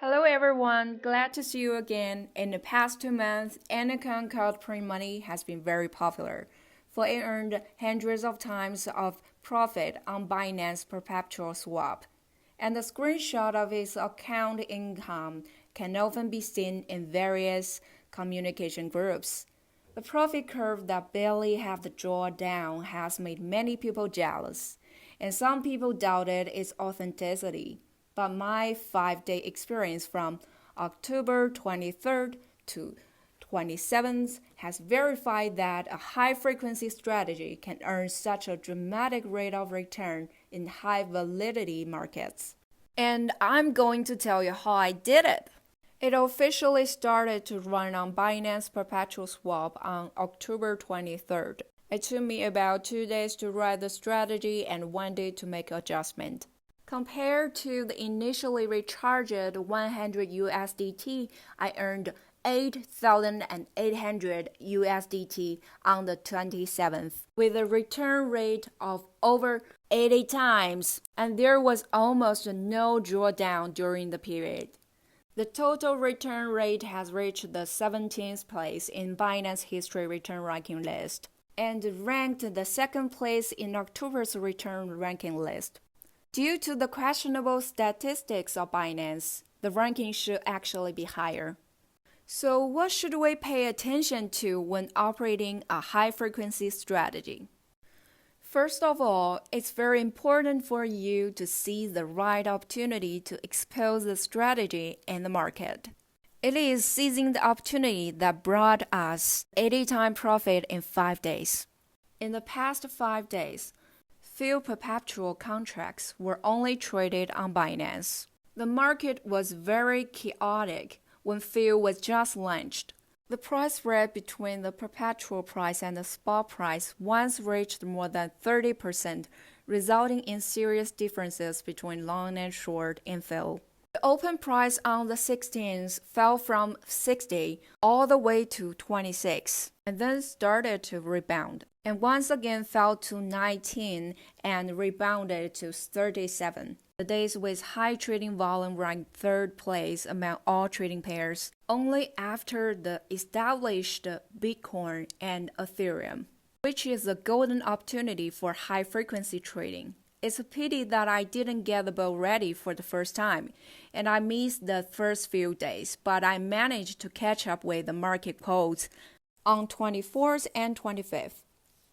Hello everyone, glad to see you again. In the past 2 months, an account called Print Money has been very popular, for it earned hundreds of times of profit on Binance Perpetual Swap. And the screenshot of its account income can often be seen in various communication groups. The profit curve that barely have the drawdown has made many people jealous, and some people doubted its authenticity. But my 5-day experience from October 23rd to 27th has verified that a high-frequency strategy can earn such a dramatic rate of return in high-volatility markets. And I'm going to tell you how I did it. It officially started to run on Binance Perpetual Swap on October 23rd. It took me about 2 days to write the strategy and 1 day to make adjustment. Compared to the initially recharged 100 USDT, I earned 8,800 USDT on the 27th, with a return rate of over 80 times, and there was almost no drawdown during the period. The total return rate has reached the 17th place in Binance History Return Ranking list, and ranked the second place in October's return ranking list. Due to the questionable statistics of Binance, the ranking should actually be higher. So what should we pay attention to when operating a high-frequency strategy? First of all, it's very important for you to seize the right opportunity to expose the strategy in the market. It is seizing the opportunity that brought us 80-time profit in 5 days. In the past 5 days, few perpetual contracts were only traded on Binance. The market was very chaotic when few was just launched. The price spread between the perpetual price and the spot price once reached more than 30%, resulting in serious differences between long and short inflow. The open price on the 16th fell from 60 all the way to 26, and then started to rebound, and once again fell to 19 and rebounded to 37. The days with high trading volume ranked third place among all trading pairs, only after the established Bitcoin and Ethereum, which is a golden opportunity for high-frequency trading. It's a pity that I didn't get the boat ready for the first time, and I missed the first few days, but I managed to catch up with the market quotes on 24th and 25th.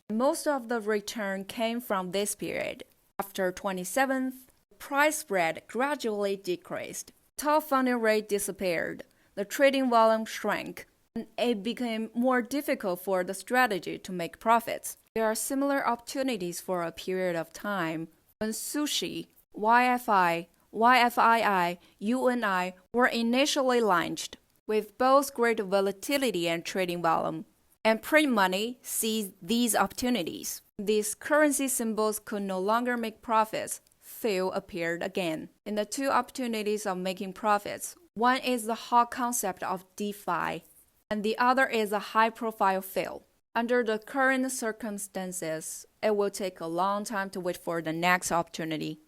Most of the return came from this period. After 27th, the price spread gradually decreased. Top funding rate disappeared. The trading volume shrank, and it became more difficult for the strategy to make profits. There are similar opportunities for a period of time when Sushi, YFI, YFII, UNI were initially launched, with both great volatility and trading volume, and Print Money seized these opportunities. These currency symbols could no longer make profits. Few appeared again. In the two opportunities of making profits, one is the hot concept of DeFi, and the other is a high-profile fill. Under the current circumstances, it will take a long time to wait for the next opportunity.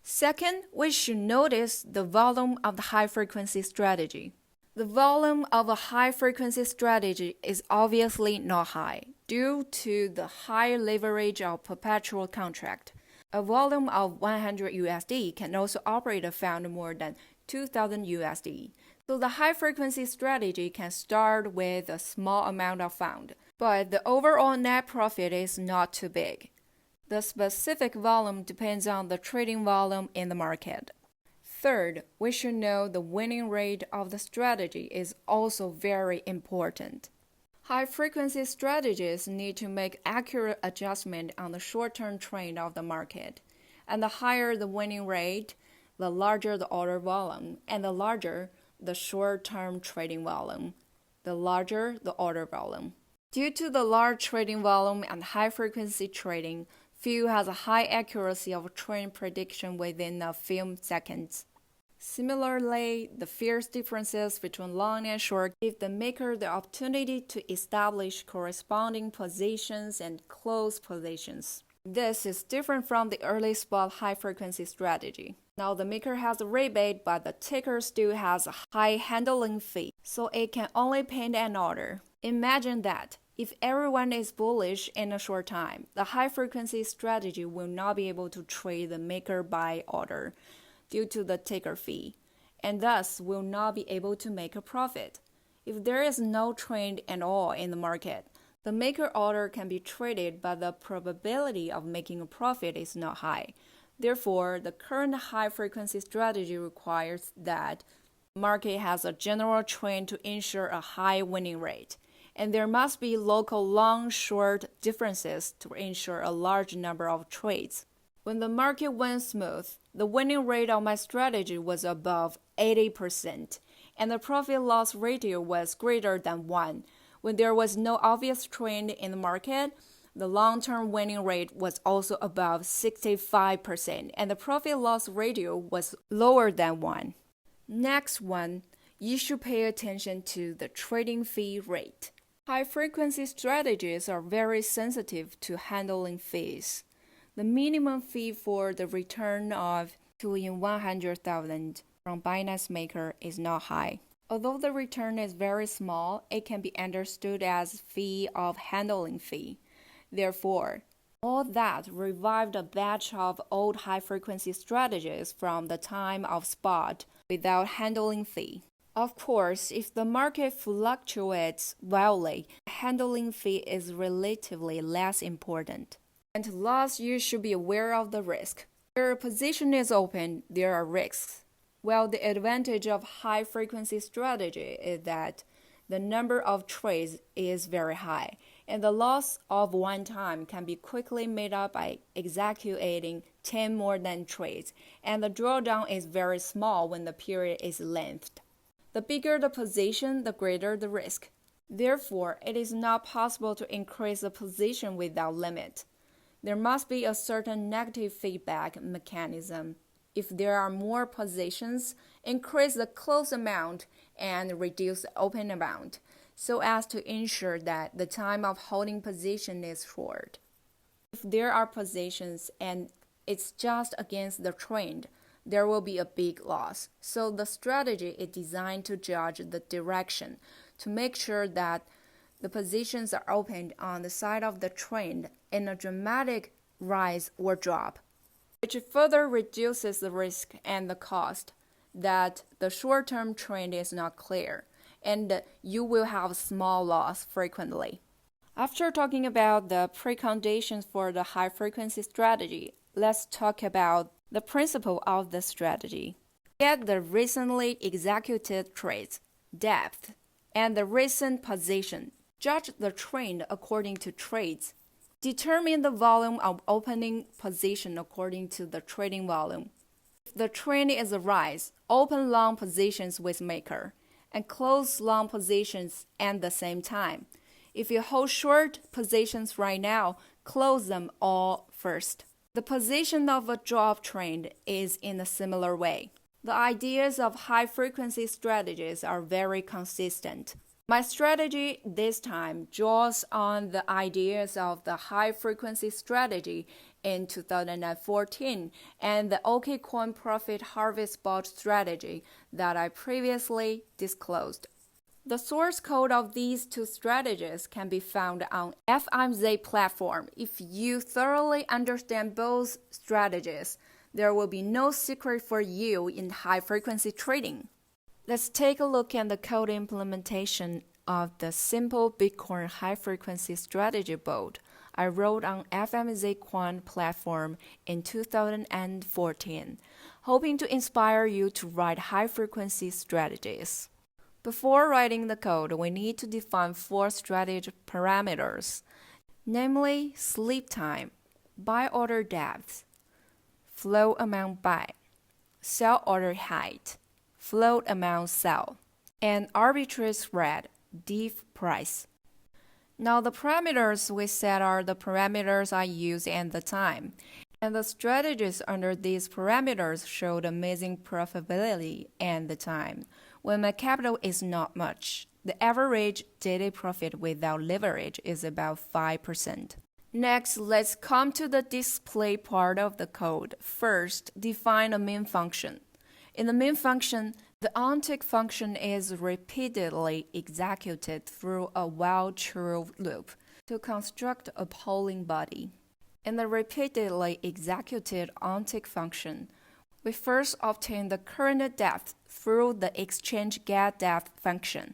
Second, we should notice the volume of the high-frequency strategy. The volume of a high-frequency strategy is obviously not high, due to the high leverage of perpetual contract. A volume of 100 USD can also operate a fund more than 2,000 USD. So the high-frequency strategy can start with a small amount of fund, but the overall net profit is not too big. The specific volume depends on the trading volume in the market. Third, we should know the winning rate of the strategy is also very important. High-frequency strategies need to make accurate adjustment on the short-term trend of the market, and the higher the winning rate, the larger the order volume, and the larger the short-term trading volume, the larger the order volume. Due to the large trading volume and high-frequency trading, few has a high accuracy of trend prediction within a few seconds. Similarly, the fierce differences between long and short give the maker the opportunity to establish corresponding positions and close positions. This is different from the early spot high-frequency strategy. Now the maker has a rebate, but the taker still has a high handling fee, so it can only paint an order. Imagine that. If everyone is bullish in a short time, the high-frequency strategy will not be able to trade the maker buy order due to the taker fee, and thus will not be able to make a profit. If there is no trend at all in the market, the maker order can be traded, but the probability of making a profit is not high. Therefore, the current high-frequency strategy requires that the market has a general trend to ensure a high winning rate, and there must be local long-short differences to ensure a large number of trades. When the market went smooth, the winning rate of my strategy was above 80%, and the profit-loss ratio was greater than 1. When there was no obvious trend in the market, the long-term winning rate was also above 65%, and the profit-loss ratio was lower than 1. Next one, you should pay attention to the trading fee rate. High-frequency strategies are very sensitive to handling fees. The minimum fee for the return of 2 in 100,000 from Binance Maker is not high. Although the return is very small, it can be understood as fee of handling fee. Therefore, all that revived a batch of old high-frequency strategies from the time of spot without handling fee. Of course, if the market fluctuates wildly, handling fee is relatively less important. And last, you should be aware of the risk. Where a position is open, there are risks. Well, the advantage of high-frequency strategy is that the number of trades is very high, and the loss of one time can be quickly made up by executing 10 more than trades, and the drawdown is very small when the period is lengthed. The bigger the position, the greater the risk. Therefore, it is not possible to increase the position without limit. There must be a certain negative feedback mechanism. If there are more positions, increase the close amount and reduce the open amount, so as to ensure that the time of holding position is short. If there are positions and it's just against the trend, there will be a big loss. So the strategy is designed to judge the direction, to make sure that the positions are opened on the side of the trend in a dramatic rise or drop, which further reduces the risk and the cost that the short-term trend is not clear, and you will have small loss frequently. After talking about the preconditions for the high-frequency strategy, let's talk about the principle of the strategy. Get the recently executed trades, depth, and the recent position. Judge the trend according to trades. Determine the volume of opening position according to the trading volume. If the trend is a rise, open long positions with maker, and close long positions at the same time. If you hold short positions right now, close them all first. The position of a drop trend is in a similar way. The ideas of high-frequency strategies are very consistent. My strategy this time draws on the ideas of the high-frequency strategy in 2014 and the OKCoin Profit Harvest Bot strategy that I previously disclosed. The source code of these two strategies can be found on FIMZ platform. If you thoroughly understand both strategies, there will be no secret for you in high-frequency trading. Let's take a look at the code implementation of the simple Bitcoin high-frequency strategy bot I wrote on FIMZ Quant platform in 2014, hoping to inspire you to write high-frequency strategies. Before writing the code, we need to define 4 strategy parameters, namely sleep time, buy order depth, float amount buy, sell order height, float amount sell, and arbitrary spread, diff price. Now the parameters we set are the parameters I use and the time, and the strategies under these parameters showed amazing profitability and the time. When my capital is not much, the average daily profit without leverage is about 5%. Next, let's come to the display part of the code. First, define a main function. In the main function, the onTick function is repeatedly executed through a while-true loop to construct a polling body. In the repeatedly executed onTick function, we first obtain the current depth through the exchange getDepth function.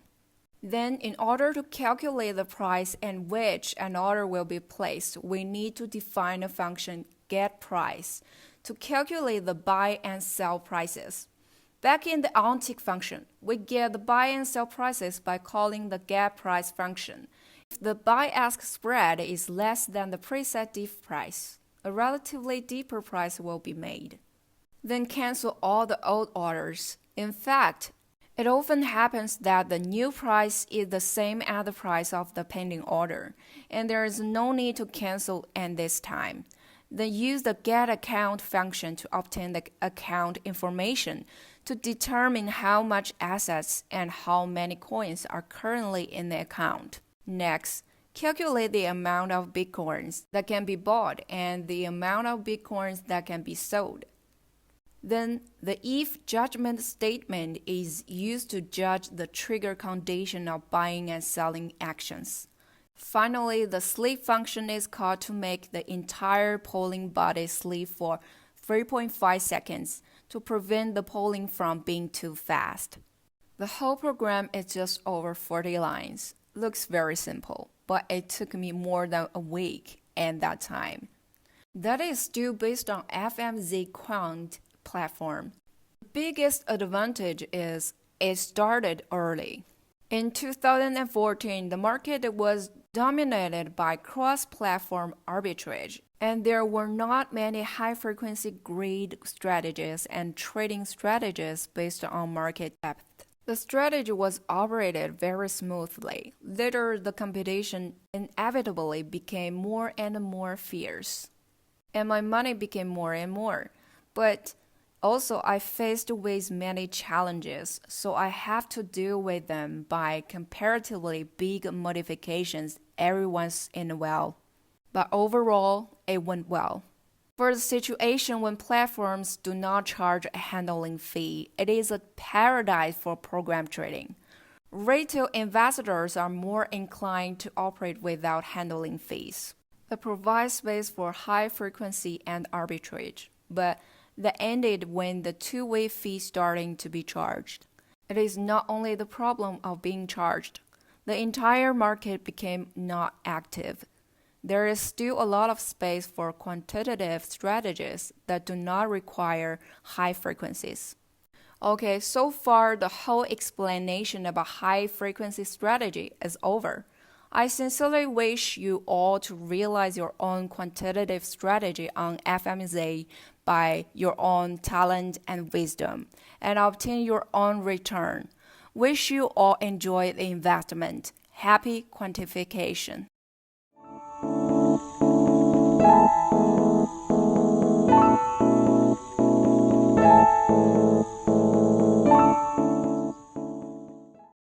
Then, in order to calculate the price at which an order will be placed, we need to define a function getPrice to calculate the buy and sell prices. Back in the onTick function, we get the buy and sell prices by calling the getPrice function. If the buy-ask spread is less than the preset diff price, a relatively deeper price will be made. Then cancel all the old orders. In fact, it often happens that the new price is the same as the price of the pending order, and there is no need to cancel at this time. Then use the getAccount function to obtain the account information to determine how much assets and how many coins are currently in the account. Next, calculate the amount of Bitcoins that can be bought and the amount of Bitcoins that can be sold. Then, the if judgment statement is used to judge the trigger condition of buying and selling actions. Finally, the sleep function is called to make the entire polling body sleep for 3.5 seconds to prevent the polling from being too fast. The whole program is just over 40 lines. Looks very simple, but it took me more than a week at that time. That is still based on FMZ Quant platform. The biggest advantage is it started early. In 2014, the market was dominated by cross-platform arbitrage, and there were not many high-frequency greed strategies and trading strategies based on market depth. The strategy was operated very smoothly. Later, the competition inevitably became more and more fierce, and my money became more and more. But also, I faced with many challenges, so I have to deal with them by comparatively big modifications every once in a while. But overall, it went well. For the situation when platforms do not charge a handling fee, it is a paradise for program trading. Retail investors are more inclined to operate without handling fees. It provides space for high frequency and arbitrage, but that ended when the two-way fee starting to be charged. It is not only the problem of being charged. The entire market became not active. There is still a lot of space for quantitative strategies that do not require high frequencies. Okay, so far the whole explanation about high-frequency strategy is over. I sincerely wish you all to realize your own quantitative strategy on FMZ by your own talent and wisdom, and obtain your own return. Wish you all enjoy the investment. Happy quantification.